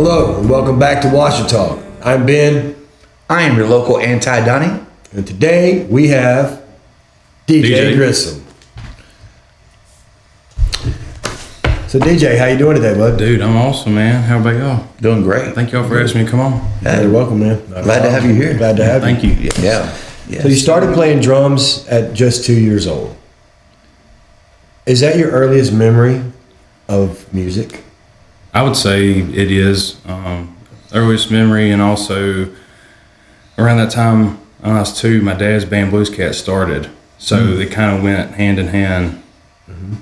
Hello, and welcome back to Ouachitalk. I'm Ben. I am your local anti-Donnie. And today we have DJ Grissom. So DJ, how you doing today, bud? Dude, I'm awesome, man. How about y'all? Doing great. Thank y'all for asking me to come on. Hey, you're welcome, man. Glad to have you here. Glad to have Thank you. you. Yeah. Yes. So you started playing drums at just 2 years old. Is that your earliest memory of music? I would say it is earliest memory, and also around that time when I was 2, my dad's band Blues Cat started, so they kind of went hand in hand,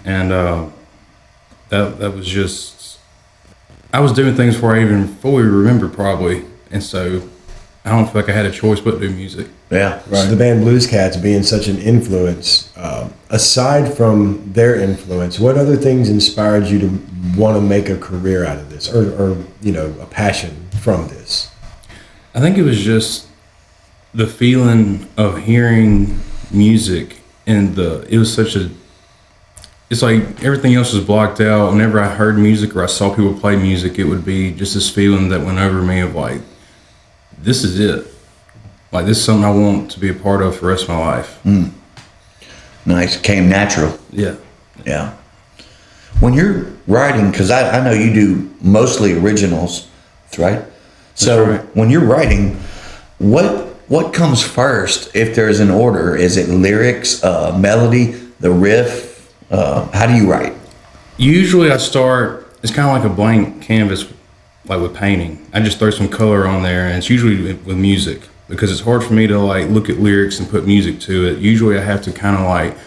and that was just, I was doing things before I even fully remembered probably, and so I don't feel like I had a choice but to do music. Yeah. Right. The band Blues Cats being such an influence, aside from their influence, what other things inspired you to want to make a career out of this, or you know, a passion from this? I think it was just the feeling of hearing music, and it was such a, it's like everything else was blocked out. Whenever I heard music or I saw people play music, it would be just this feeling that went over me of like, this is it. Like, this is something I want to be a part of for the rest of my life. Nice. Came natural. Yeah. Yeah. When you're writing, because I know you do mostly originals, that's right? So right. When you're writing, what comes first if there's an order? Is it lyrics, melody, the riff? How do you write? Usually I start, it's kind of like a blank canvas, like with painting. I just throw some color on there, and it's usually with music, because it's hard for me to like look at lyrics and put music to it. Usually I have to kind of like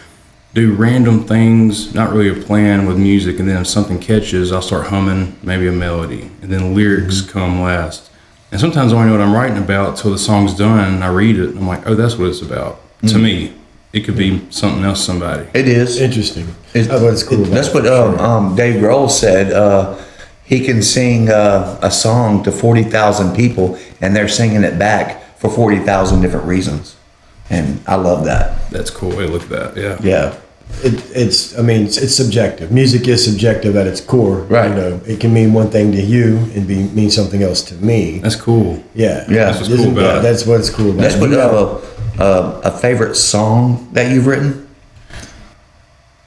do random things, not really a plan with music, and then if something catches, I'll start humming maybe a melody, and then lyrics come last. And sometimes I don't know what I'm writing about till the song's done, and I read it, and I'm like, oh, that's what it's about. To me, it could be something else to somebody. It is. Interesting. That's what's cool. That's what Dave Grohl said. He can sing a song to 40,000 people, and they're singing it back for 40,000 different reasons. And I love that. That's a cool way to look at that, yeah. Yeah. It's subjective. Music is subjective at its core. Right. You know, it can mean one thing to you and mean something else to me. That's cool. Yeah. Yeah. That's what's cool about it. That's what's cool about That's it. what a favorite song that you've written?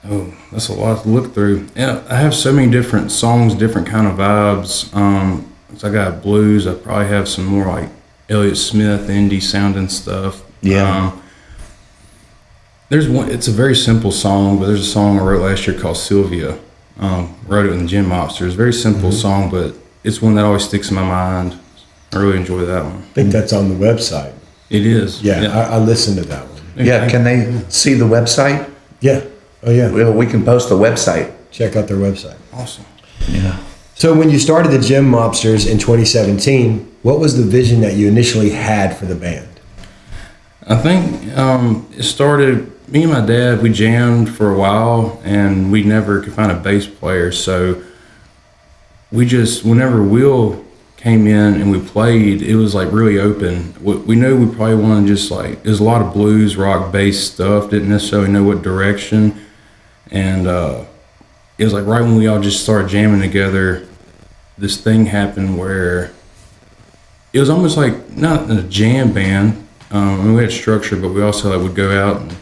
Oh, that's a lot to look through. Yeah, I have so many different songs, different kind of vibes. So I got blues. I probably have some more like Elliott Smith, indie sounding stuff. Yeah. There's one. It's a very simple song, but there's a song I wrote last year called Sylvia. Wrote it in Gin Mobsters. Very simple song, but it's one that always sticks in my mind. I really enjoy that one. I think that's on the website. It is. Yeah. I listened to that one. Yeah. Can they see the website? Yeah. Oh yeah. We can post the website. Check out their website. Awesome. Yeah. So when you started the Gin Mobsters in 2017, what was the vision that you initially had for the band? I think it started, me and my dad, we jammed for a while, and we never could find a bass player. So we just, whenever Will came in and we played, it was like really open. We knew we probably wanted just like, there's a lot of blues, rock, bass stuff, didn't necessarily know what direction. And it was like right when we all just started jamming together, this thing happened where it was almost like not a jam band. I mean, we had structure, but we also like would go out and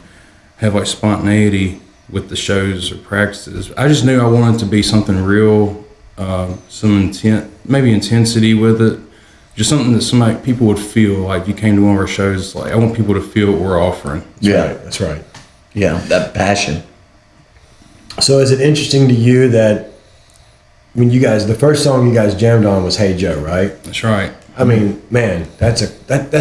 have like spontaneity with the shows or practices. I just knew I wanted to be something real, some intent, maybe intensity with it, just something that people would feel. Like you came to one of our shows, like I want people to feel what we're offering. That's right. Yeah. That passion. So is it interesting to you that, I mean, you guys, the first song you guys jammed on was Hey Joe, right? That's right. I mean, man, that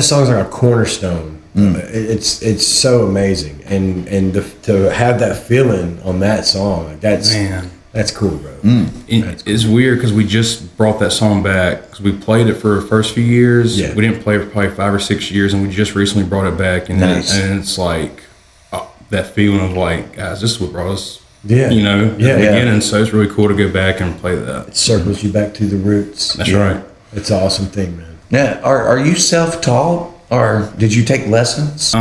song's like a cornerstone. It's so amazing, and to have that feeling on that song, like that's cool, bro. It's weird because we just brought that song back because we played it for the first few years. Yeah. We didn't play it for probably 5 or 6 years, and we just recently brought it back. And Nice. and it's like that feeling of like, guys, this is what brought us. Yeah. You know, at the Yeah. beginning. So it's really cool to go back and play that. It circles you back to the roots. That's right. It's an awesome thing, man. Yeah. Are you self-taught, or did you take lessons?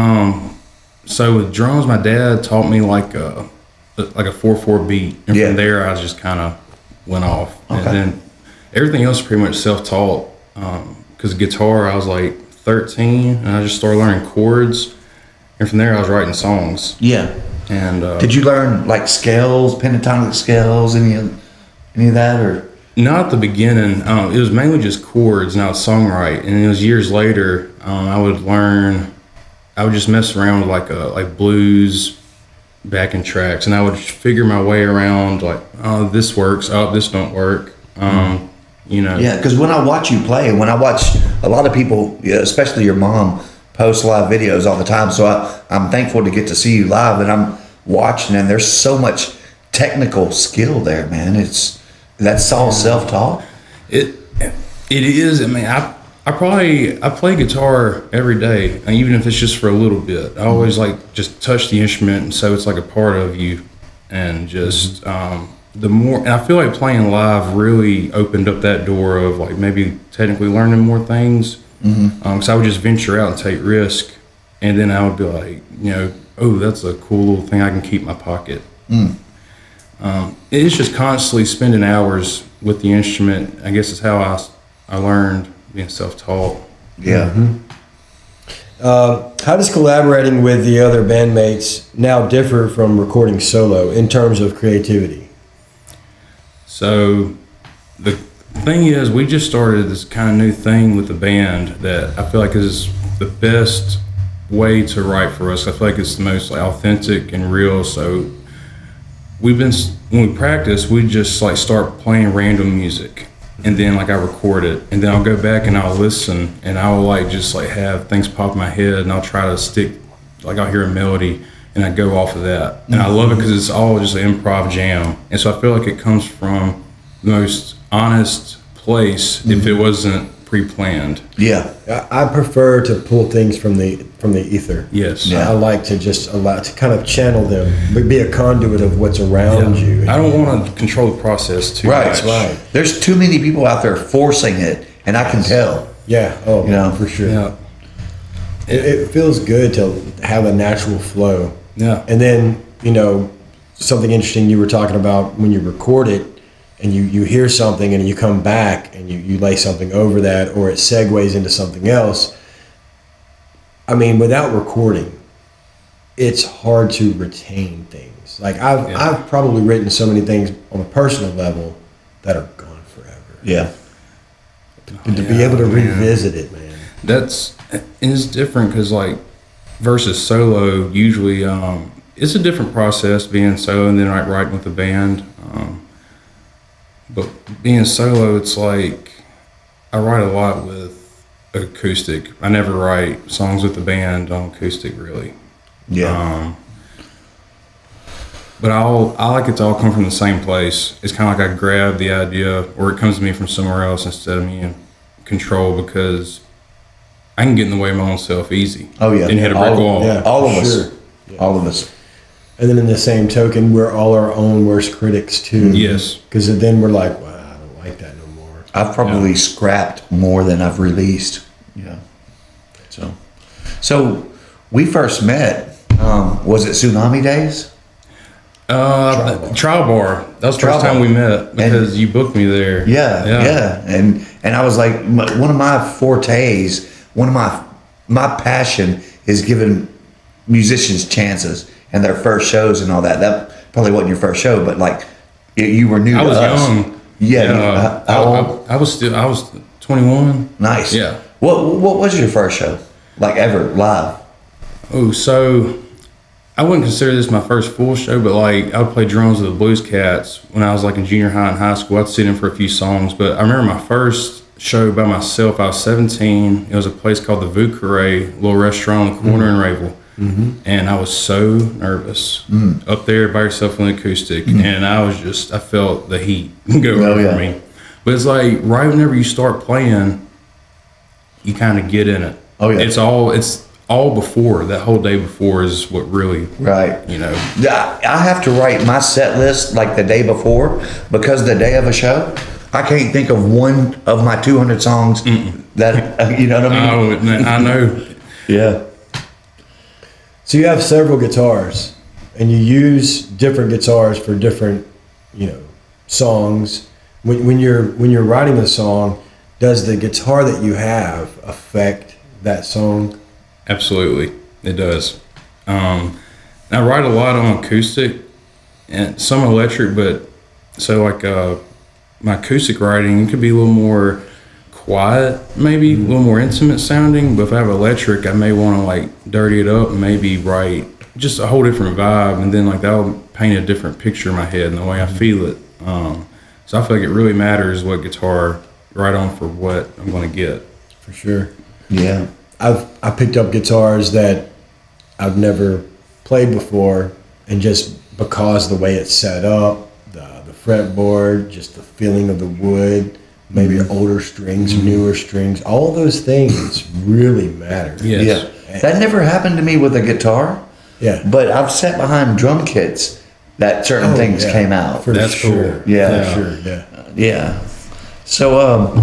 So with drums, my dad taught me like a 4/4 beat, and Yeah. from there I just kind of went off. Okay. And then everything else is pretty much self-taught. Because guitar, I was like 13, and I just started learning chords, and from there I was writing songs. Yeah. And did you learn like scales, pentatonic scales, any of that, or? Not at the beginning. It was mainly just chords, and I would songwrite. And it was years later, I would just mess around with like blues backing tracks, and I would figure my way around like, oh, this works, oh, this don't work. You know. Yeah, because when I watch you play, when I watch a lot of people, especially your mom, post live videos all the time, so I'm thankful to get to see you live, and I'm watching, and there's so much technical skill there, man. That's all self-taught. It is. I mean, I play guitar every day, and even if it's just for a little bit. I always like just touch the instrument, and so it's like a part of you. And just the more, and I feel like playing live really opened up that door of like maybe technically learning more things. Because I would just venture out and take risk, and then I would be like, you know, oh, that's a cool little thing I can keep in my pocket. It's just constantly spending hours with the instrument. I guess is how I learned being self-taught. Yeah. How does collaborating with the other bandmates now differ from recording solo in terms of creativity? So the thing is, we just started this kind of new thing with the band that I feel like is the best way to write for us. I feel like it's the most like authentic and real. So when we practice, we just like start playing random music, and then like I record it, and then I'll go back and I'll listen, and I'll like just like have things pop in my head, and I'll try to stick, like I'll hear a melody and I go off of that. And I love it because it's all just an improv jam, and so I feel like it comes from the most honest place if it wasn't pre-planned. Yeah. I prefer to pull things from the ether. Yes. Yeah. I like to just allow to kind of channel them, but be a conduit of what's around you. I don't want to control the process too much. Right. There's too many people out there forcing it, and I can tell. Yeah. Oh, You know? for sure. Yeah. It feels good to have a natural flow. Yeah. And then, you know, something interesting you were talking about when you record it, and you hear something and you come back and you lay something over that, or it segues into something else. I mean, without recording, it's hard to retain things. Like I've probably written so many things on a personal level that are gone forever. Yeah. And to be able to revisit it, man. It's different because like versus solo, usually it's a different process being solo and then like writing with a band. But being solo, it's like I write a lot with acoustic. I never write songs with the band on acoustic, really. Yeah. But I like it to all come from the same place. It's kind of like I grab the idea, or it comes to me from somewhere else instead of me in control, because I can get in the way of my own self easy. Oh yeah. And hit a brick wall. Yeah, all of us. sure. Yeah. All of us. And then in the same token, we're all our own worst critics too. Yes. Because then we're like, well, I don't like that no more. I've probably scrapped more than I've released. Yeah. So we first met. Was it Tsunami Days? Trial bar. That was the Trial first time bar. we met because you booked me there. Yeah. And I was like, one of my fortes, one of my passion is giving musicians chances and their first shows and all that. That probably wasn't your first show, but like you were new. I was to us. young. Yeah. How old? I was 21. Nice. Yeah. What was your first show? Like ever live? Oh, so I wouldn't consider this my first full show, but like I would play drums with the Blues Cats when I was like in junior high and high school. I'd sit in for a few songs, but I remember my first show by myself. I was 17. It was a place called the Vucare, a little restaurant on the corner in Rayville. And I was so nervous up there by yourself on the acoustic, and I felt the heat go over me. But it's like right whenever you start playing, you kind of get in it. Oh yeah, it's all before that whole day before is what really right. You know, I have to write my set list like the day before, because the day of a show, I can't think of one of my 200 songs that you know what I mean. I know. Yeah. So you have several guitars, and you use different guitars for different, songs. when you're writing a song, does the guitar that you have affect that song? Absolutely, it does. I write a lot on acoustic and some electric, but so like my acoustic writing could be a little more quiet, maybe a little more intimate sounding. But if I have electric, I may want to like dirty it up and maybe write just a whole different vibe, and then like that'll paint a different picture in my head and the way I feel it. So I feel like it really matters what guitar write on for what I'm going to get. For sure. Yeah. I picked up guitars that I've never played before, and just because the way it's set up, the fretboard, just the feeling of the wood, maybe older strings, newer strings, all those things really matter. Yes. Yeah. That never happened to me with a guitar. Yeah. But I've sat behind drum kits that certain things came out. That's sure. cool. Yeah. For sure. Yeah. Yeah. So,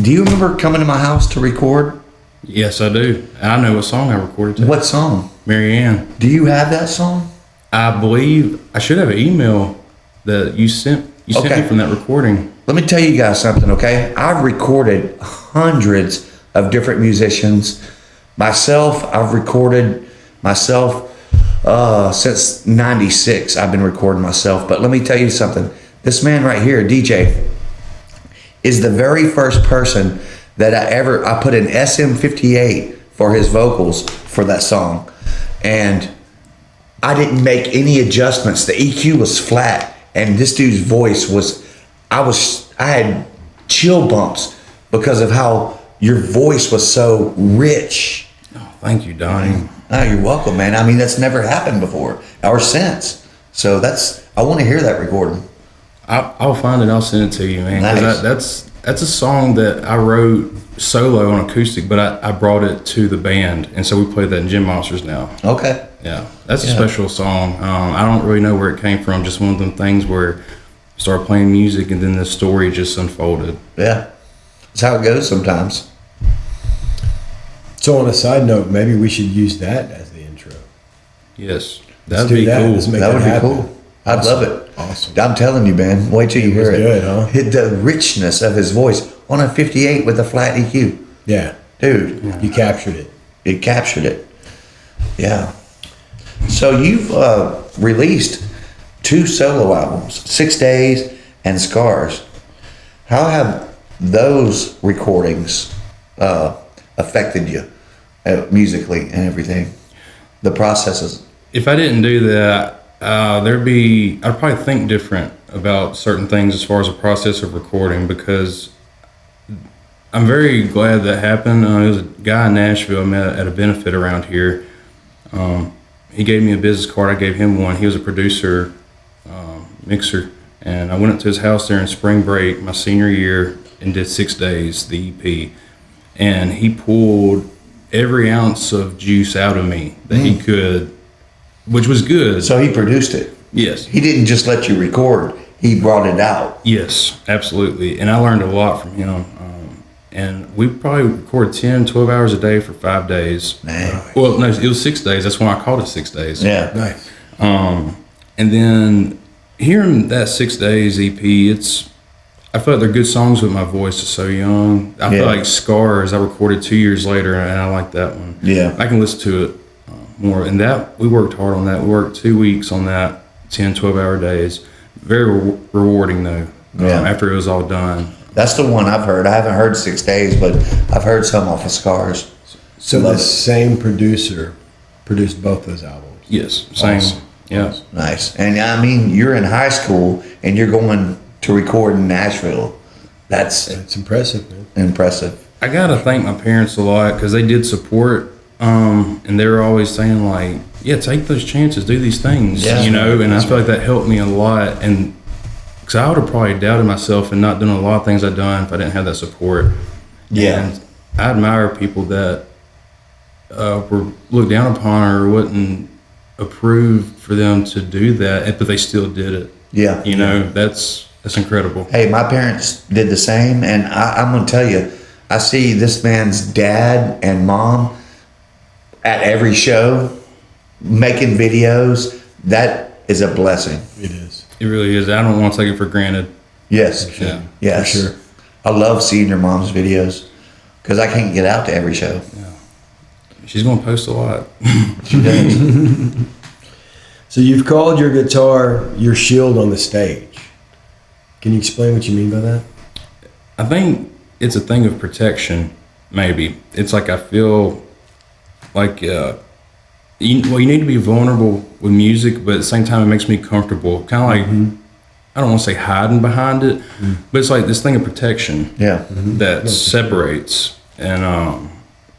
do you remember coming to my house to record? Yes, I do. I know what song I recorded to. What song? Marianne. Do you have that song? I believe I should have an email that you sent me from that recording. Let me tell you guys something, okay? I've recorded hundreds of different musicians. Myself, I've recorded myself since 96. I've been recording myself. But let me tell you something. This man right here, DJ, is the very first person that I put an SM58 for his vocals for that song. And I didn't make any adjustments. The EQ was flat, and this dude's voice was, I had chill bumps because of how your voice was so rich. Oh, thank you, Donnie. Oh, you're welcome, man. I mean, that's never happened before or since. So I want to hear that recording. I'll find it. I'll send it to you, man. 'Cause Nice. that's a song that I wrote solo on acoustic, but I brought it to the band, and so we play that in Gin Mobsters now. Okay. Yeah, that's a special song. I don't really know where it came from. Just one of them things where I started playing music, and then the story just unfolded. Yeah. That's how it goes sometimes. So on a side note, maybe we should use that as the intro. Yes, Let's that'd do be that. cool. Let's make That would be happen. cool. I'd love it. Awesome. I'm telling you, man. Wait till you hear was it. good, huh? The richness of his voice on a 58 with a flat EQ. Yeah. Dude, You captured it. it captured it. Yeah. So you've released 2 solo albums, 6 Days and Scars. How have those recordings affected you musically and everything? The processes. If I didn't do that, I'd probably think different about certain things as far as the process of recording, because I'm very glad that happened. There was a guy in Nashville I met at a benefit around here. He gave me a business card. I gave him one. He was a producer, mixer, and I went up to his house there in spring break, my senior year, and did 6 Days, the EP. And he pulled every ounce of juice out of me that he could, which was good. So he produced it. Yes. He didn't just let you record. He brought it out. Yes, absolutely. And I learned a lot from him. And we probably recorded 10, 12 hours a day for 5 days. Man. Well, no, it was 6 days. That's why I called it 6 Days. Yeah. Nice. And then hearing that 6 Days EP, I feel like they're good songs with my voice is so young. I feel like Scars, I recorded 2 years later, and I like that one. Yeah. I can listen to it more. And that, we worked hard on that. We worked 2 weeks on that, 10, 12-hour days. Very rewarding, though, after it was all done. That's the one I've heard. I haven't heard 6 Days, but I've heard some off of Scars. So Love the it. same producer produced both those albums. Yes, same. Awesome. Yeah. Awesome. Nice. And I mean, you're in high school and you're going to record in Nashville. That's It's impressive, man. impressive. I gotta thank my parents a lot because they did support, and they were always saying like, "Yeah, take those chances, do these things," Yeah. you know. And I feel like that helped me a lot, and because I would have probably doubted myself and not done a lot of things I've done if I didn't have that support. Yeah. And I admire people that were looked down upon or wouldn't approve for them to do that, but they still did it. Yeah. You know, that's incredible. Hey, my parents did the same, and I'm going to tell you, I see this man's dad and mom at every show making videos. That is a blessing. It is. It really is. I don't want to take it for granted. Yes. Yeah. Yes. For sure. I love seeing your mom's videos because I can't get out to every show. She's going to post a lot. She does. So you've called your guitar your shield on the stage. Can you explain what you mean by that? I think it's a thing of protection, maybe. It's like I feel like, you need to be vulnerable with music, but at the same time, it makes me comfortable. Kind of like, I don't want to say hiding behind it, but it's like this thing of protection Yeah. that separates. And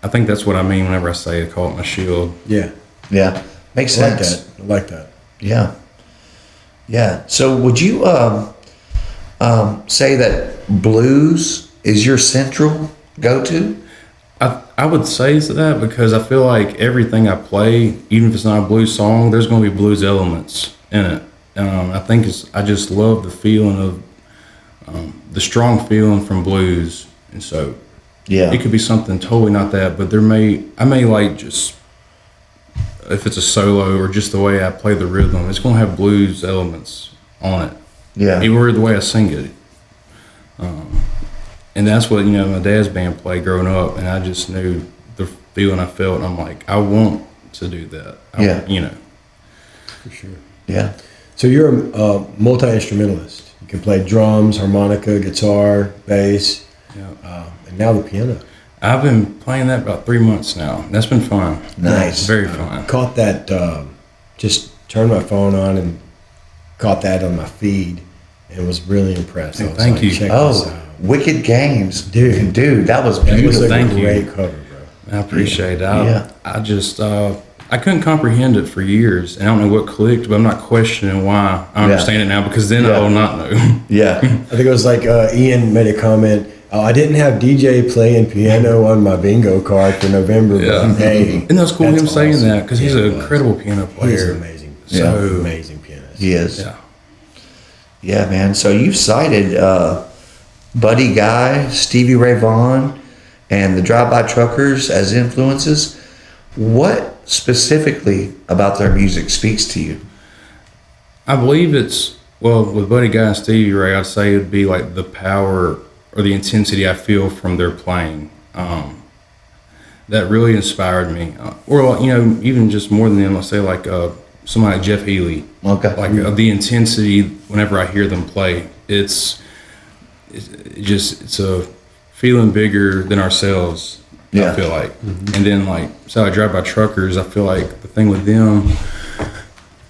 I think that's what I mean whenever I say I call it my shield. Yeah. Yeah. Makes I like sense. that. I like that. Yeah. Yeah. So would you say that blues is your central go-to? I would say that because I feel like everything I play, even if it's not a blues song, there's going to be blues elements in it. I think I just love the feeling of the strong feeling from blues, and so Yeah. it could be something totally not that, but I may like just if it's a solo or just the way I play the rhythm, it's going to have blues elements on it. Yeah. Even the way I sing it. And that's what, my dad's band played growing up, and I just knew the feeling I felt, and I'm like, I want to do that. Yeah. For sure. Yeah. So you're a multi-instrumentalist. You can play drums, harmonica, guitar, bass, and now the piano. I've been playing that about 3 months now. That's been fun. Nice. Very fun. Caught that, just turned my phone on and caught that on my feed and was really impressed. I was Thank like, you. Check this Oh, out. Wicked Games. Dude. That was That was beautiful. a Thank you. great cover, bro. I appreciate it. Yeah. I just, I couldn't comprehend it for years, and I don't know what clicked, but I'm not questioning why. I understand it now, because then Yeah. I will not know. Yeah. I think it was like Ian made a comment, I didn't have DJ playing piano on my bingo card for November, Yeah. but hey. And that's cool him saying awesome. that, because he's Yeah, an it was. incredible piano He's player. an amazing, So- amazing pianist. He is. Yeah. Yeah, man. So you've cited Buddy Guy, Stevie Ray Vaughan, and the Drive-By Truckers as influences. What specifically about their music speaks to you? I believe with Buddy Guy and Stevie Ray, I'd say it'd be like the power or the intensity I feel from their playing. That really inspired me. Or, even just more than them, I'll say like somebody like Jeff Healey. Okay. Like the intensity whenever I hear them play, it's a feeling bigger than ourselves. Yeah. I feel like, and then so I Drive By Truckers. I feel like the thing with them,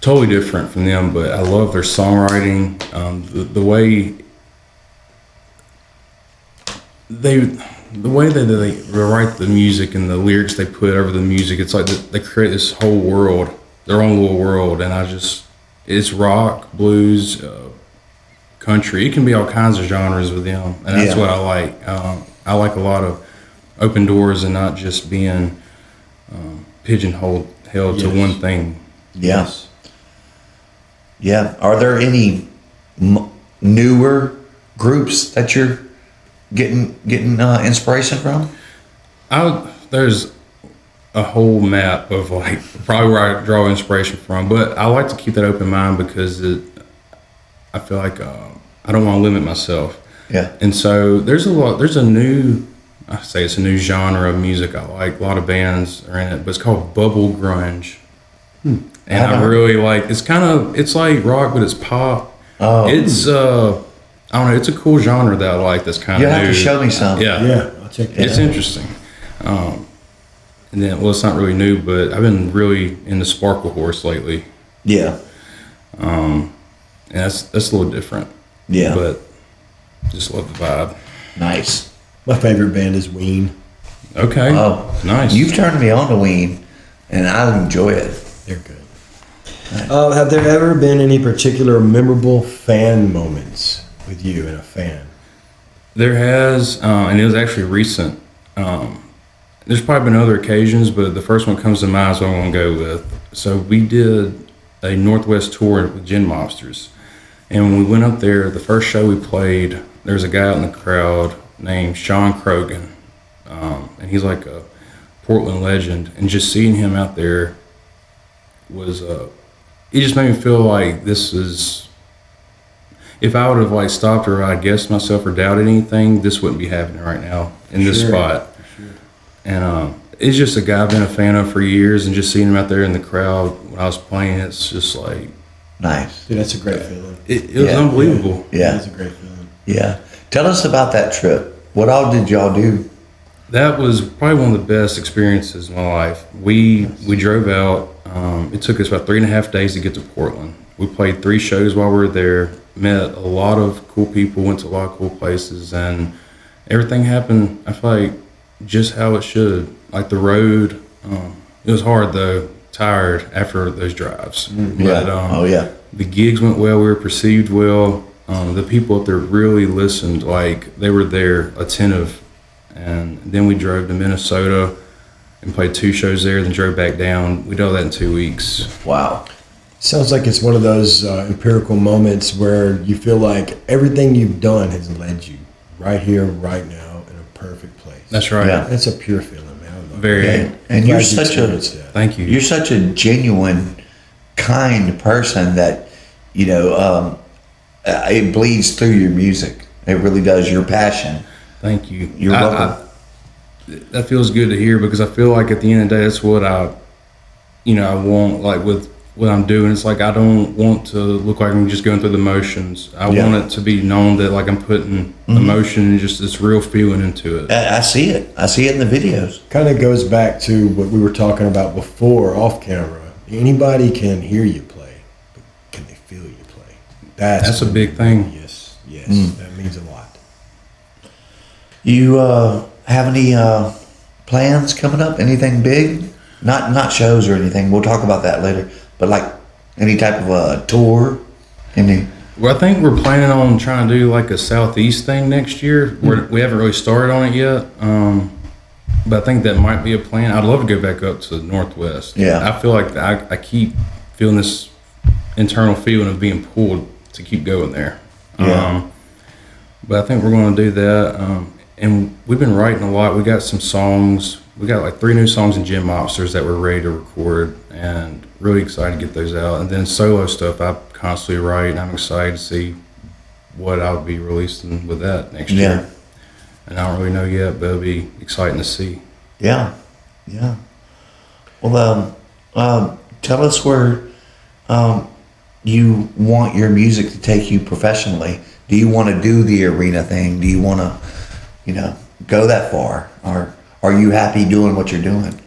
totally different from them, but I love their songwriting. The way they write the music and the lyrics they put over the music. It's like they create this whole world, their own little world, and it's rock, blues, country. It can be all kinds of genres with them, and that's Yeah. what I like. I like a lot of open doors and not just being pigeonholed to Yes. one thing. Yeah. Yeah. Are there any newer groups that you're getting inspiration from? There's a whole map of probably where I draw inspiration from, but I like to keep that open mind because I feel like I don't want to limit myself. Yeah. And so there's a new genre of music I like. A lot of bands are in it, but it's called bubble grunge. And I really like, it's like rock, but it's pop. Oh. It's, I don't know, it's a cool genre that I like that's kind You'll of have new. to show me some. Yeah. Yeah, I'll check that It's out. interesting. And then, it's not really new, but I've been really into Sparkle Horse lately. Yeah. And that's a little different. Yeah. But just love the vibe. Nice. My favorite band is Ween. Okay. Oh, Nice. You've turned me on to Ween, and I enjoy it. They're good. Have there ever been any particular memorable fan moments with you and a fan? There has, and it was actually recent. There's probably been other occasions, but the first one comes to mind is what I'm going to go with. So we did a Northwest tour with Gin Mobsters. And when we went up there, the first show we played, there was a guy out in the crowd named Sean Crogan. And he's like a Portland legend. And just seeing him out there was, it just made me feel like this is, if I would have like stopped or I guessed myself or doubted anything, this wouldn't be happening right now in this spot. Sure. And it's just a guy I've been a fan of for years, and just seeing him out there in the crowd when I was playing, it's just like nice. Dude, that's a great feeling. It was unbelievable. Yeah, it's a great feeling. Yeah. Tell us about that trip. What all did y'all do? That was probably one of the best experiences in my life. We drove out. It took us about 3.5 days to get to Portland. We played 3 shows while we were there, met a lot of cool people, went to a lot of cool places, and everything happened, I feel like, just how it should. Like the road, it was hard though, tired after those drives. Yeah. But, the gigs went well, we were perceived well. The people up there really listened, like they were there, attentive. And then we drove to Minnesota and played 2 shows there, then drove back down. We did all that in 2 weeks. Wow. Sounds like it's one of those empirical moments where you feel like everything you've done has led you right here, right now, in a perfect place. That's right. Yeah. That's a pure feeling, man. Very. And you're such a thank you. You're such a genuine, kind person that, you know, it bleeds through your music. It really does. Your passion. Thank you. You're welcome. That feels good to hear, because I feel like at the end of the day, that's what I want, like with what I'm doing. It's like I don't want to look like I'm just going through the motions. I want it to be known that like I'm putting emotion and just this real feeling into it. I see it. I see it in the videos. Kind of goes back to what we were talking about before off camera. Anybody can hear you play, but can they feel you play? That's a big thing. Yes, that means a lot. You have any plans coming up? Anything big? Not shows or anything. We'll talk about that later. But like any type of a tour? Well, I think we're planning on trying to do like a Southeast thing next year. We haven't really started on it yet. But I think that might be a plan. I'd love to go back up to the Northwest. Yeah. I feel like I keep feeling this internal feeling of being pulled to keep going there. Yeah. But I think we're going to do that. And we've been writing a lot. We got some songs. We got like 3 new songs in Gin Mobsters that we're ready to record, and really excited to get those out. And then solo stuff I constantly write, and I'm excited to see what I'll be releasing with that next year. And I don't really know yet, but it'll be exciting to see. Yeah. Well, tell us where you want your music to take you professionally. Do you want to do the arena thing? Do you want to, go that far? Or are you happy doing what you're doing?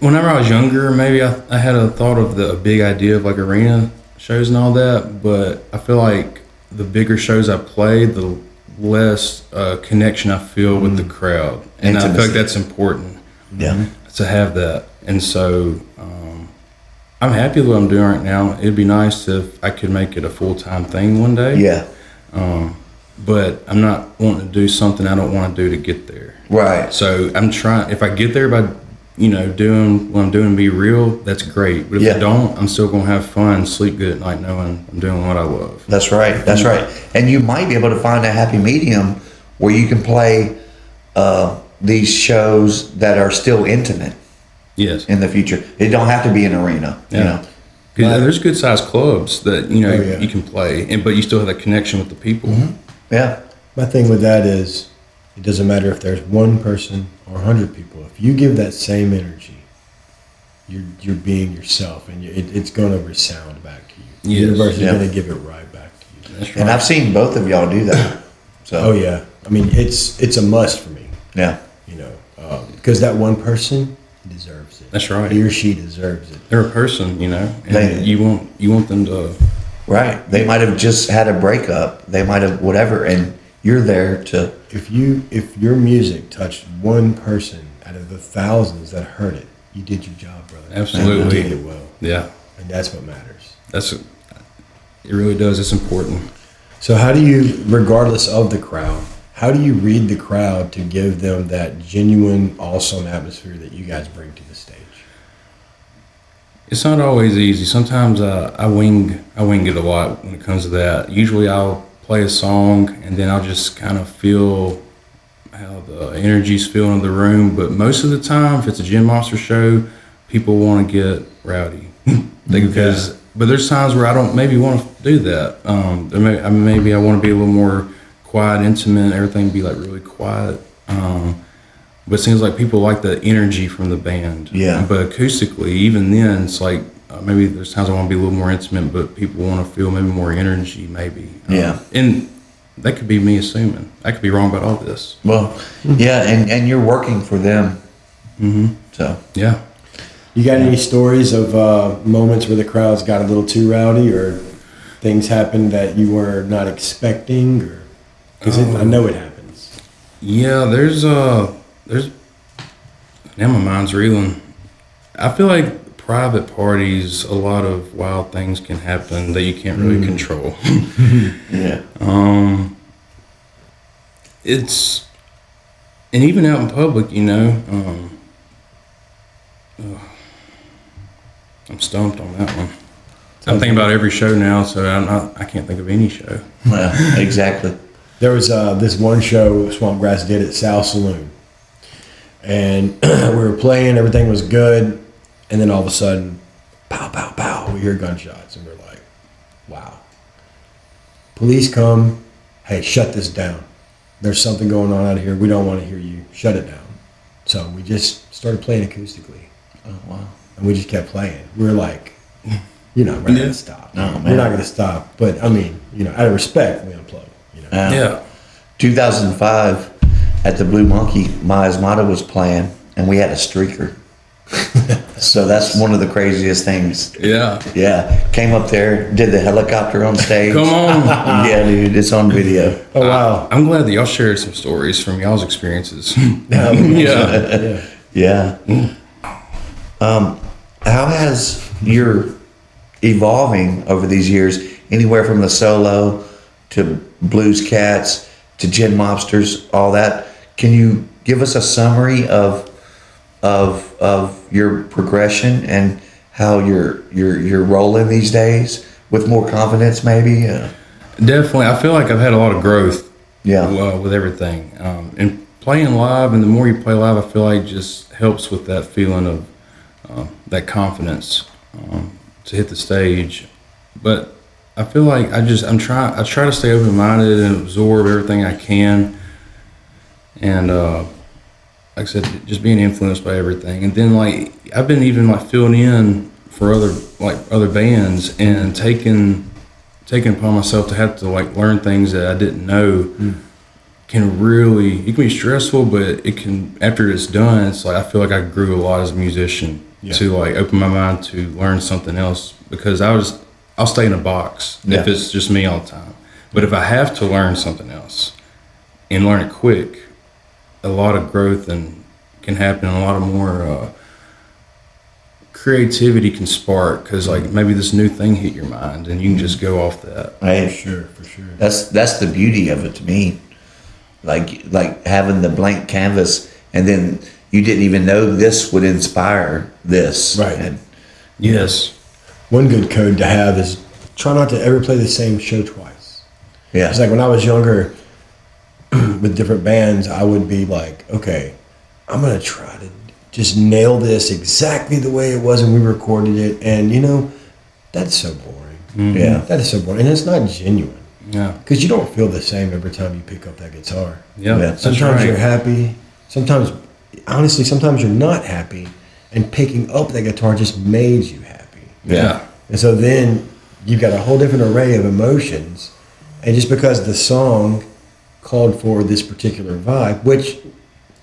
Whenever I was younger, maybe I had a thought of a big idea of like arena shows and all that, but I feel like the bigger shows I play, the less connection I feel with the crowd. And I feel like that's important to have that. And so I'm happy with what I'm doing right now. It'd be nice if I could make it a full-time thing one day. Yeah. But I'm not wanting to do something I don't want to do to get there. Right. So I'm trying, if I get there by, doing what I'm doing and be real, that's great. But if I don't, I'm still going to have fun, sleep good at night knowing I'm doing what I love. That's right. That's right. And you might be able to find a happy medium where you can play these shows that are still intimate. Yes. In the future. It don't have to be an arena, Because there's good sized clubs that, you can play, but you still have that connection with the people. Mm-hmm. Yeah. My thing with that is, it doesn't matter if there's 1 person or 100 people. If you give that same energy, you're being yourself, and it's going to resound back to you. The universe is going to give it right back to you. That's right. And I've seen both of y'all do that. So. Oh yeah, I mean it's a must for me. Yeah. Because that 1 person deserves it. That's right. He or she deserves it. They're a person, and you want them to. Right. They might have just had a breakup. They might have whatever, and you're there to. If your music touched 1 person out of the thousands that heard it, you did your job, brother. Absolutely. You did it well. Yeah. And that's what matters. It really does. It's important. So how do you, regardless of the crowd, how do you read the crowd to give them that genuine, awesome atmosphere that you guys bring to the stage? It's not always easy. Sometimes I wing it a lot when it comes to that. Usually I'll play a song and then I'll just kind of feel how the energy's feeling in the room. But most of the time, if it's a Gin Mobsters show, people want to get rowdy because but there's times where I don't maybe want to do that. Maybe I want to be a little more quiet, intimate, everything be like really quiet. But it seems like people like the energy from the band. Yeah. But acoustically, even then, it's like maybe there's times I want to be a little more intimate, but people want to feel maybe more energy, maybe. Yeah. And that could be me assuming. I could be wrong about all this. Well, yeah, and you're working for them. Mm-hmm. So. Yeah. You got any stories of moments where the crowds got a little too rowdy, or things happened that you were not expecting, or because I know it happens. Yeah, there's now my mind's reeling. I feel like private parties, a lot of wild things can happen that you can't really control. Yeah. It's, and even out in public, you know, I'm stumped on that one. I'm thinking about every show now, so I can't think of any show. Well, exactly. There was this one show Swampgrass did at Sal Saloon, and we were playing, everything was good, and then all of a sudden, pow, pow, pow, we hear gunshots, and we're like, wow. Police come, hey, shut this down. There's something going on out here. We don't want to hear you. Shut it down. So we just started playing acoustically. Oh, wow. And we just kept playing. We were like, we're not going to stop. No, man. We're not going to stop. But, I mean, out of respect, we unplugged. Yeah. 2005, at the Blue Monkey, my Asmata was playing, and we had a streaker. So that's one of the craziest things. Yeah. Yeah. Came up there, did the helicopter on stage. Come on. Yeah, dude. It's on video. Oh, wow. I'm glad that y'all shared some stories from y'all's experiences. Yeah. Yeah. How has your evolving over these years, anywhere from the solo to Blues Cats to Gin Mobsters, all that? Can you give us a summary of your progression and how you're rolling these days with more confidence, maybe? Definitely. I feel like I've had a lot of growth. Yeah. With everything, and playing live, and the more you play live, I feel like just helps with that feeling of that confidence to hit the stage. But I feel like I try to stay open-minded and absorb everything I can, and like I said, just being influenced by everything. And then like I've been even like filling in for other bands and taking upon myself to have to like learn things that I didn't know. It can be stressful, but it can, after it's done, it's like I feel like I grew a lot as a musician to like open my mind to learn something else, because I'll stay in a box if it's just me all the time. But if I have to learn something else and learn it quick, a lot of growth can happen, and a lot of more creativity can spark, because like maybe this new thing hit your mind and you can just go off that. Right. For sure. That's the beauty of it to me. Like having the blank canvas, and then you didn't even know this would inspire this. Right. And, Yes. One good code to have is try not to ever play the same show twice. yeah. It's like when I was younger with different bands, I would be like, okay, I'm going to try to just nail this exactly the way it was when we recorded it. And, that's so boring. Mm-hmm. Yeah. That is so boring. And it's not genuine. Yeah. Because you don't feel the same every time you pick up that guitar. Yeah. That's Sometimes right. you're happy. Sometimes you're not happy. And picking up that guitar just made you happy. Yeah. And so then you've got a whole different array of emotions. And just because the song called for this particular vibe, which,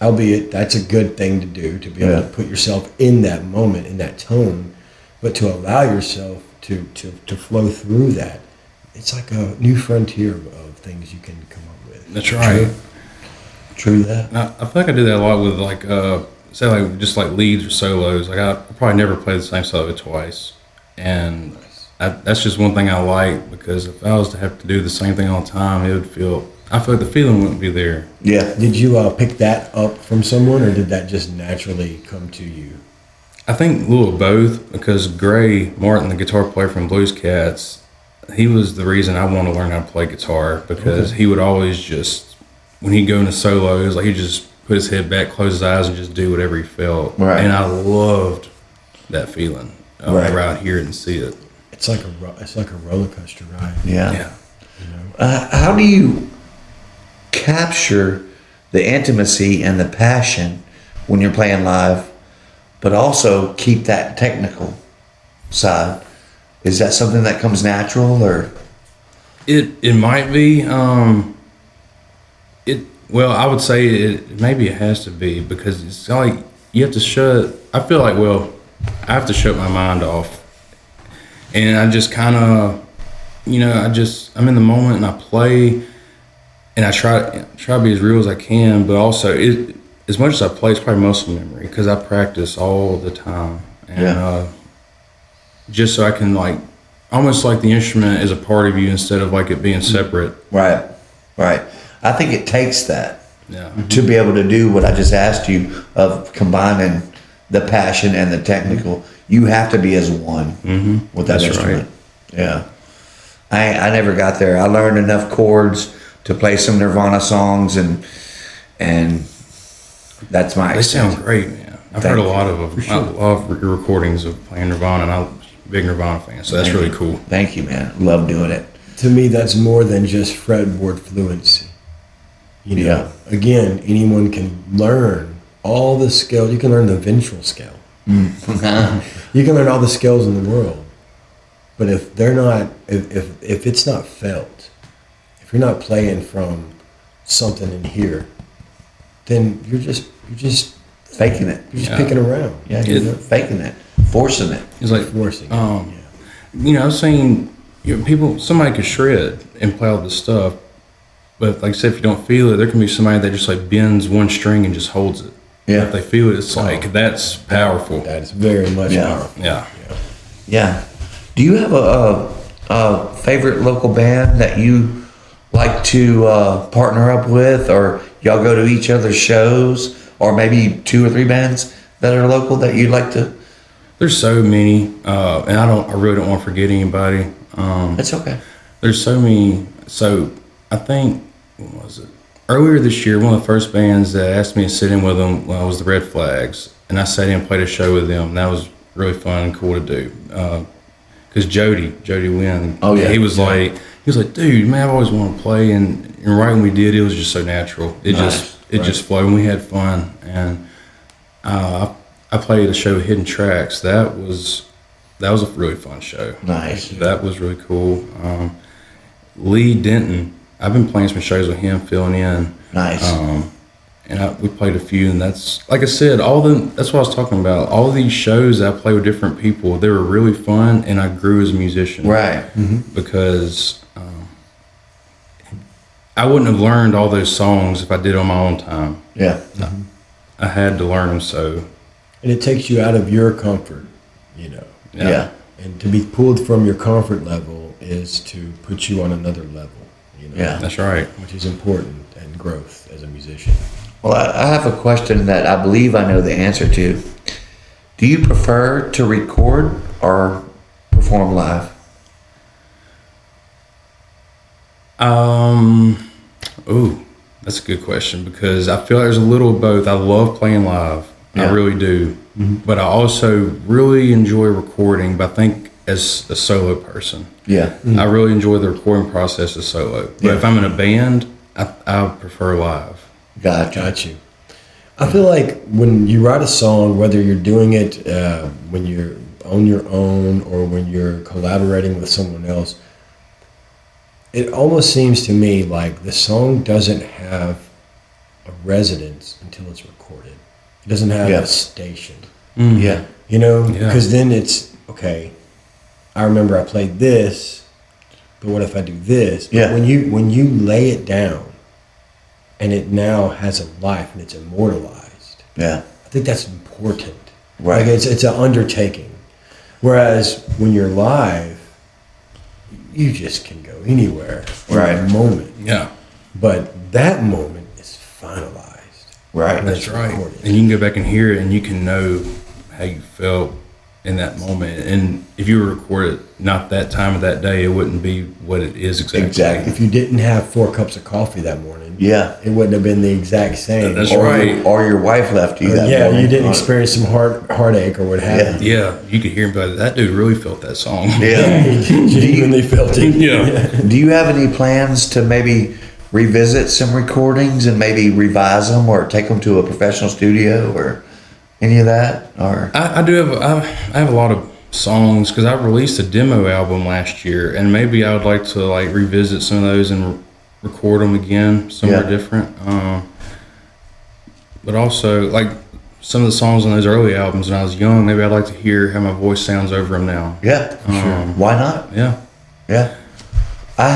albeit that's a good thing to do, to be able to put yourself in that moment, in that tone, but to allow yourself to flow through that, it's like a new frontier of things you can come up with. That's right. True that. I feel like I do that a lot with like say like just like leads or solos. Like I probably never play the same solo twice, and that's just one thing I like, because if I was to have to do the same thing all the time, I feel like the feeling wouldn't be there. Yeah. Did you pick that up from someone, or did that just naturally come to you? I think a little of both, because Gray Martin, the guitar player from Blues Cats, he was the reason I wanted to learn how to play guitar, because he would always just, when he'd go into solos, like he'd just put his head back, close his eyes, and just do whatever he felt. Right. And I loved that feeling whenever I hear it and see it. it's like a roller coaster ride. Yeah. Yeah. How do you capture the intimacy and the passion when you're playing live, but also keep that technical side? Is that something that comes natural, or? It might be. Well, I would say maybe it has to be, because it's like you have to shut. I feel like, I have to shut my mind off, and I just kind of, I'm in the moment and I play, and I try to be as real as I can, but also as much as I play, it's probably muscle memory, because I practice all the time, and just so I can almost like the instrument is a part of you instead of like it being separate. Right. I think it takes that Yeah. to be able to do what I just asked you of combining the passion and the technical. You have to be as one with that That's instrument. Right. Yeah. I never got there. I learned enough chords to play some Nirvana songs, and that's my They extent. sound great, man. I've heard a lot of them. I love your recordings of playing Nirvana, and I'm a big Nirvana fan, so that's really cool. Thank you, man. Love doing it. To me, that's more than just fretboard fluency. Yeah. Again, anyone can learn all the scales. You can learn the ventral scale. You can learn all the scales in the world. But if they're not, if it's not felt, if you're not playing from something in here, then you're just Faking it. You're just picking around. Yeah, you're faking it. Forcing it. It's like, Forcing. I was saying, somebody could shred and play all this stuff, but like I said, if you don't feel it, there can be somebody that just like bends one string and just holds it. Yeah. If they feel it, it's like, that's powerful. That's very much powerful. Yeah. Yeah. Do you have a favorite local band that you like to partner up with, or y'all go to each other's shows, or maybe 2 or 3 bands that are local that you'd like to? There's so many, and I really don't want to forget anybody. That's okay. There's so many. So I think, what was it? Earlier this year, one of the first bands that asked me to sit in with them was the Red Flags, and I sat in and played a show with them. And that was really fun and cool to do. Because Jody Wynn, he was like, dude, man, I've always wanted to play, and right when we did, it was just so natural. It just flowed, and we had fun. And I played a show, Hidden Tracks. That was a really fun show. Nice. That was really cool. Lee Denton, I've been playing some shows with him, filling in. Nice. And we played a few, and that's, like I said, that's what I was talking about. All of these shows that I play with different people, they were really fun, and I grew as a musician. Right. Because I wouldn't have learned all those songs if I did it on my own time. Yeah. I had to learn them, so. And it takes you out of your comfort, Yeah. And to be pulled from your comfort level is to put you on another level, Yeah. That's right. which is important and growth as a musician. Well, I have a question that I believe I know the answer to. Do you prefer to record or perform live? That's a good question, because I feel like there's a little of both. I love playing live. Yeah. I really do. But I also really enjoy recording, but I think as a solo person. Yeah. I really enjoy the recording process as solo. But if I'm in a band, I prefer live. Gotcha. Got you. I feel like when you write a song, whether you're doing it when you're on your own or when you're collaborating with someone else, it almost seems to me like the song doesn't have a residence until it's recorded. It doesn't have a station. Yeah. Because then it's, okay, I remember I played this, but what if I do this? But Yeah. when you lay it down and it now has a life and it's immortalized, Yeah. I think that's important. Right. Like it's an undertaking. Whereas when you're live, you just can go anywhere in Right. a moment. Yeah. But that moment is finalized. Right. That's Right. recorded. And you can go back and hear it, and you can know how you felt in that moment. And if you were recorded not that time of that day, it wouldn't be what it is exactly. If you didn't have 4 cups of coffee that morning, Yeah. it wouldn't have been the exact same. That's or right. Or your wife left you that Yeah, morning. you didn't experience some heartache or what have you. Yeah, you could hear him, but that dude really felt that song. Yeah. He genuinely felt it. Yeah. Do you have any plans to maybe revisit some recordings and maybe revise them or take them to a professional studio or any of that? Or I do have I have a lot of songs because I released a demo album last year, and maybe I would like to like revisit some of those and record them again somewhere different. But also like some of the songs on those early albums when I was young, maybe I'd like to hear how my voice sounds over them now. yeah, sure. Why not? Yeah. Yeah. I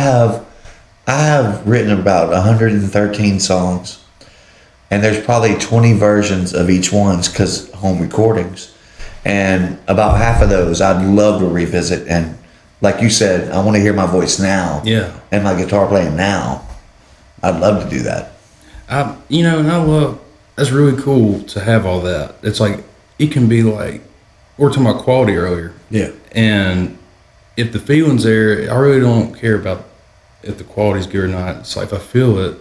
have written about 113 songs, and there's probably 20 versions of each one's because home recordings. And about half of those I'd love to revisit. And like you said, I want to hear my voice now. Yeah. And my guitar playing now. I'd love to do that. And I love, that's really cool to have all that. It's like, it can be like, we were talking about quality earlier. Yeah. And if the feeling's there, I really don't care about if the quality's good or not. It's like, if I feel it,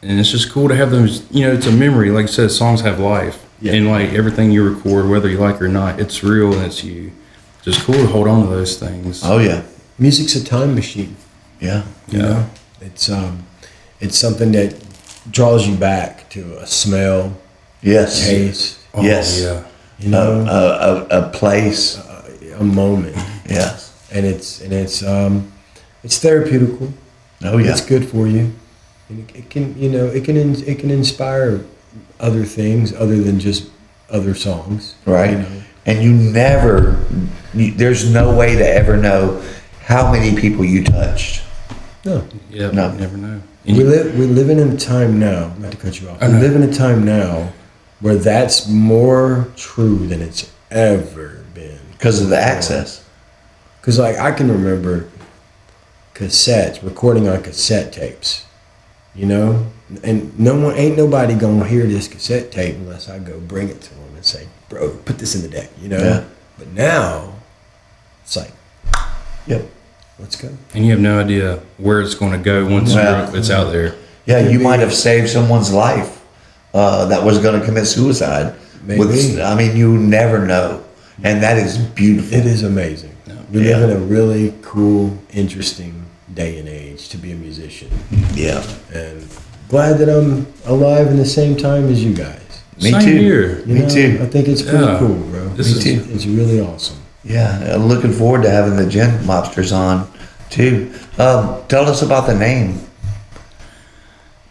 and it's just cool to have those, it's a memory. Like I said, songs have life. Yeah. And like everything you record, whether you like it or not, it's real and it's you. Just cool to hold on to those things. Oh, yeah. Music's a time machine. Yeah. You know, it's something that draws you back to a smell, Yes. taste, Oh, Yes. Yeah. you know, A place. a moment, Yes. and it's therapeutical. Oh, yeah. It's good for you. And it can inspire other things other than just other songs. Right. You know? And there's no way to ever know how many people you touched. No. Yeah. No. You never know. We live in a time now, not to cut you off. We live in a time now where that's more true than it's ever been. Because of the access. Because like I can remember cassettes, recording on cassette tapes, and ain't nobody gonna hear this cassette tape unless I go bring it to them and say, bro, put this in the deck, Yeah. But now it's like, Yep. let's go. And you have no idea where it's going to go once it's out there. Yeah, you might have saved someone's life that was going to commit suicide. Maybe. You never know. And that is beautiful. It is amazing. We live in a really cool, interesting day and age to be a musician. Yeah. And glad that I'm alive in the same time as you guys. Me Same too. here. Me too. I think it's pretty Yeah. cool, bro. It's really awesome. Yeah, I'm looking forward to having the Gin Mobsters on too. Tell us about the name.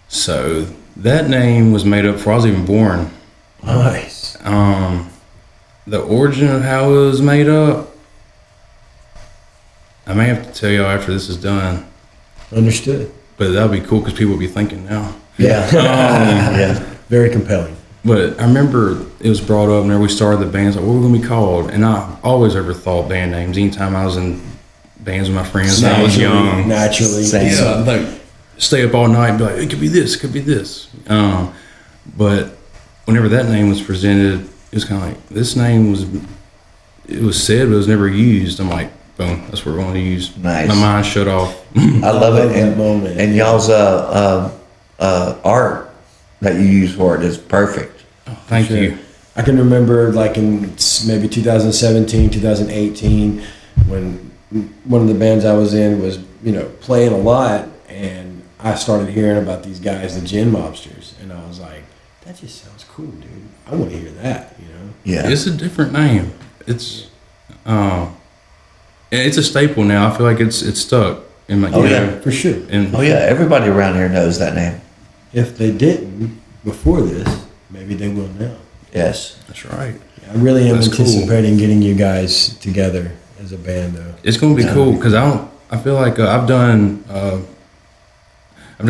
So that name was made up before I was even born. Nice. The origin of how it was made up, I may have to tell y'all after this is done, Understood. but that'll be cool because people will be thinking now. Yeah. Yeah. Very compelling. But I remember it was brought up whenever we started the bands, like, what are we going to be called? And I always overthought band names. Anytime I was in bands with my friends when I was young. Naturally. Same. Yeah, like, stay up all night and be like, it could be this, it could be this. But whenever that name was presented, it was kind of like, this name was said, but it was never used. I'm like, boom, that's what we're going to use. Nice. My mind shut off. I love it. that moment. And y'all's art that you use for it is perfect. Thank Sure. you. I can remember like in maybe 2017, 2018, when one of the bands I was in was, playing a lot, and I started hearing about these guys, the Gin Mobsters, and I was like, that just sounds cool, dude. I want to hear that, Yeah. It's a different name. It's it's a staple now. I feel like it's stuck in my For sure. And Oh yeah, everybody around here knows that name. If they didn't before this, maybe they will now. Yes. that's right. I really am That's cool. anticipating getting you guys together as a band, though. It's going to be cool because I feel like I've done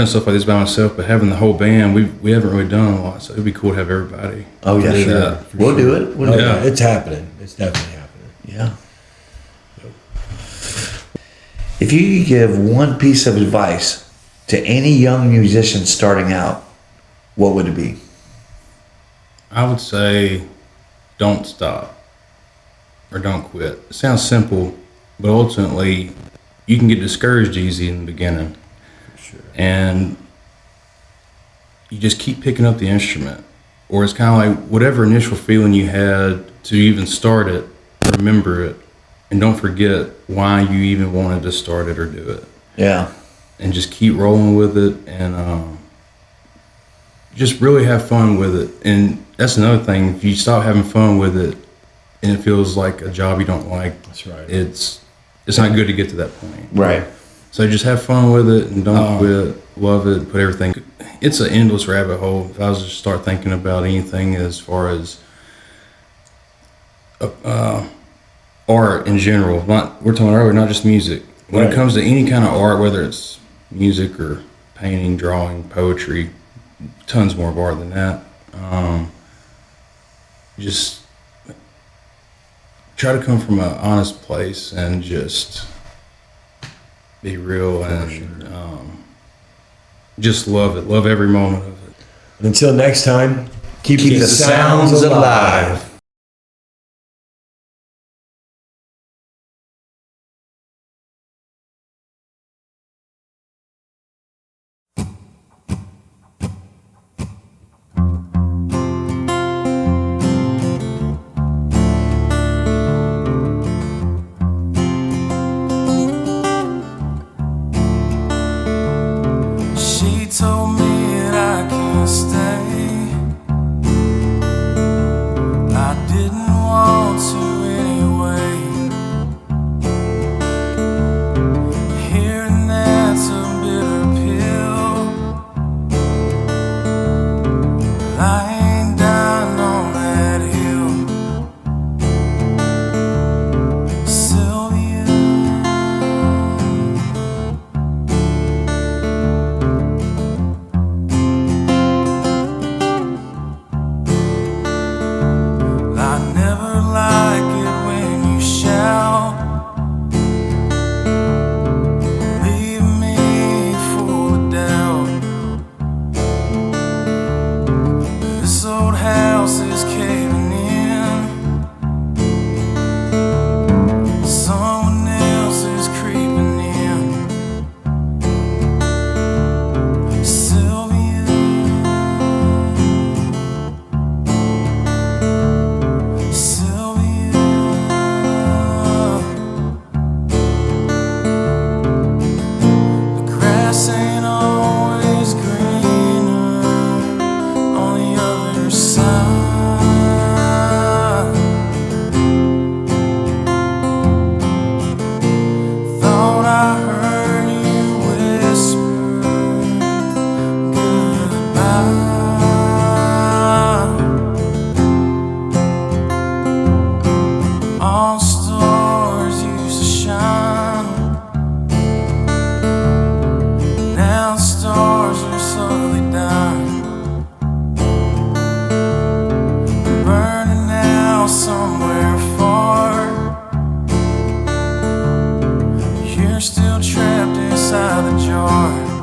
stuff like this by myself, but having the whole band, we haven't really done a lot, so it'd be cool to have everybody. Oh yeah, do sure. that. We'll do it. We'll Oh, do Yeah. yeah, it's happening. It's definitely happening. it. Yeah. If you could give one piece of advice to any young musician starting out, what would it be? I would say don't stop. or don't quit. It sounds simple, but ultimately you can get discouraged easy in the beginning. Sure. And you just keep picking up the instrument. Or it's kind of like whatever initial feeling you had to even start it, remember it, and don't forget why you even wanted to start it or do it. Yeah. And just keep rolling with it, and just really have fun with it. And that's another thing. If you stop having fun with it and it feels like a job you don't like, That's right. it's not good to get to that point. Right. So just have fun with it and don't quit. Love it. Put everything. It's an endless rabbit hole. If I was to start thinking about anything as far as art in general, we're talking earlier, not just music. When it comes to any kind of art, whether it's music or painting, drawing, poetry, tons more of art than that. Just try to come from an honest place and just be real and just love it. Love every moment of it. And until next time, keep the sounds alive. She told me that I can't stay. I didn't want to anyway. Hearing that's a bitter pill. I ain't dying on that hill. Sylvia, I never like it when you shout, leave me full of doubt. This old house is caving in. Someone else is creeping in. Sylvia, Sylvia, the grass ain't always greener on the other side. Thought I heard you whisper goodbye. All stars used to shine. Now stars are slowly dying, burning out somewhere far. You're still trapped inside the jar.